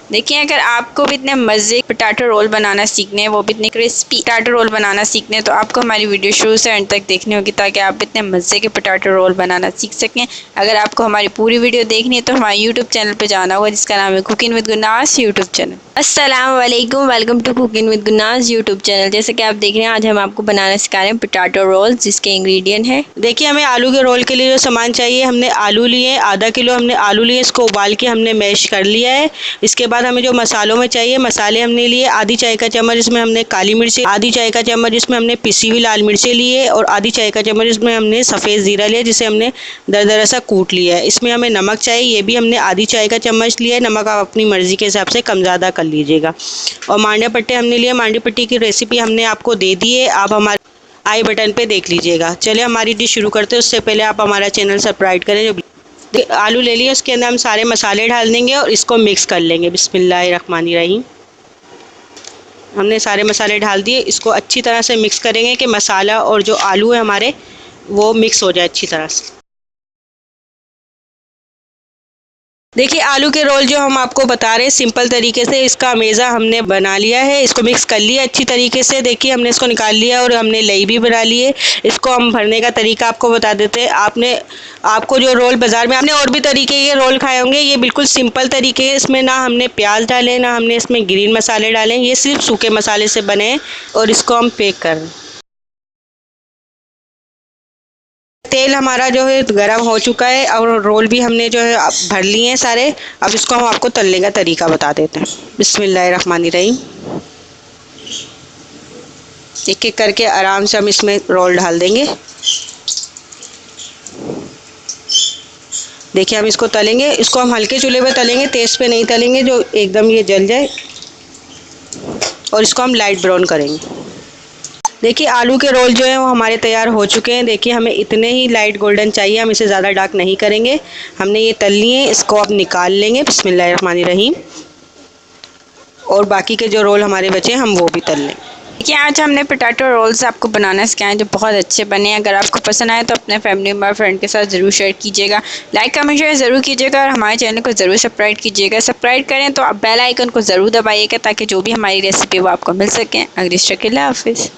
देखिए, अगर आपको भी इतने मज़े पोटैटो रोल बनाना सीखने हैं, वो भी इतने क्रिस्पी पोटैटो रोल बनाना सीखने हैं, तो आपको हमारी वीडियो शुरू से एंड तक देखनी होगी ताकि आप इतने मज़े के पोटैटो रोल बनाना सीख सकें। अगर आपको हमारी पूरी वीडियो देखनी है तो हमारे यूट्यूब चैनल पर जाना होगा, जिसका नाम है cooking with Gurnaaz YouTube channel. अस्सलाम वालेकुम, welcome to cooking with Gurnaaz YouTube channel. जैसे कि आप देख रहे हैं, आज हम आपको बनाना सिखा रहे हैं पोटैटो रोल, जिसके इंग्रेडिएंट है। देखिए, हमें आलू के रोल के लिए जो सामान चाहिए, हमने आलू लिए आधा किलो, हमने आलू लिए, इसको उबाल के हमने मैश कर लिया है। इसके बाद हमें जो मसालों में चाहिए, मसाले हमने लिए आधी चाय का चम्मच, इसमें हमने काली मिर्ची, आधी चाय का चम्मच इसमें हमने पिसी हुई लाल मिर्चें लिए, और आधी चाय का चम्मच इसमें हमने सफ़ेद ज़ीरा लिया, जिसे हमने दरदरा सा कूट लिया है। इसमें हमें नमक चाहिए, ये भी हमने आधी चाय का चम्मच लिया है। नमक आप अपनी मर्ज़ी के हिसाब से कम ज़्यादा कर लीजिएगा। और मांडे पट्टे हमने लिए, मांडे पट्टी की रेसिपी हमने आपको दे दी है, आप हमारे आई बटन पे देख लीजिएगा। चलिए हमारी डिश शुरू करते हैं, उससे पहले आप हमारा चैनल सब्सक्राइब करें। जो आलू ले लिए, उसके अंदर हम सारे मसाले डाल देंगे और इसको मिक्स कर लेंगे। बिस्मिल्लाहिर्रहमानिर्रहीम। हमने सारे मसाले डाल दिए, इसको अच्छी तरह से मिक्स करेंगे कि मसाला और जो आलू है हमारे वो मिक्स हो जाए अच्छी तरह से। देखिए, आलू के रोल जो हम आपको बता रहे हैं सिंपल तरीके से, इसका मेज़ा हमने बना लिया है, इसको मिक्स कर लिया अच्छी तरीके से। देखिए, हमने इसको निकाल लिया और हमने लई भी बना ली है। इसको हम भरने का तरीका आपको बता देते हैं। आपको जो रोल बाज़ार में आपने और भी तरीके के रोल खाए होंगे, ये बिल्कुल सिंपल तरीके हैं। इसमें ना हमने प्याज डाले, ना हमने इसमें ग्रीन मसाले डाले, ये सिर्फ सूखे मसाले से बने हैं। और इसको हम पैक कर रहे हैं। तेल हमारा जो है गरम हो चुका है और रोल भी हमने जो है भर लिए हैं सारे। अब इसको हम आपको तलने का तरीका बता देते हैं। बिस्मिल्लाहिर्रहमानिर्रहीम। एक एक करके आराम से हम इसमें रोल डाल देंगे। देखिए, हम इसको तलेंगे, इसको हम हल्के चूल्हे पे तलेंगे, तेज़ पे नहीं तलेंगे जो एकदम ये जल जाए। और इसको हम लाइट ब्राउन करेंगे। देखिए, आलू के रोल जो हैं वो हमारे तैयार हो चुके हैं। देखिए, हमें इतने ही लाइट गोल्डन चाहिए, हम इसे ज़्यादा डार्क नहीं करेंगे। हमने ये तल लिए हैं, इसको अब निकाल लेंगे। बिस्मिल्लाहिर्रहमानिर्रहीम। और बाकी के जो रोल हमारे बचे हैं हम वो भी तल लेंगे। देखिए, आज हमने पोटैटो रोल्स आपको बनाना सिखाए जो बहुत अच्छे बने हैं। अगर आपको पसंद आए तो अपने फैमिली मेम्बर फ्रेंड के साथ ज़रूर शेयर कीजिएगा, लाइक कमेंट शेयर ज़रूर कीजिएगा और हमारे चैनल को ज़रूर सब्सक्राइब कीजिएगा। सब्सक्राइब करें तो आप बेल आइकन को ज़रूर दबाइएगा ताकि जो भी हमारी रेसिपी वो आपको मिल सकें। अगली शकील, हाफिज़।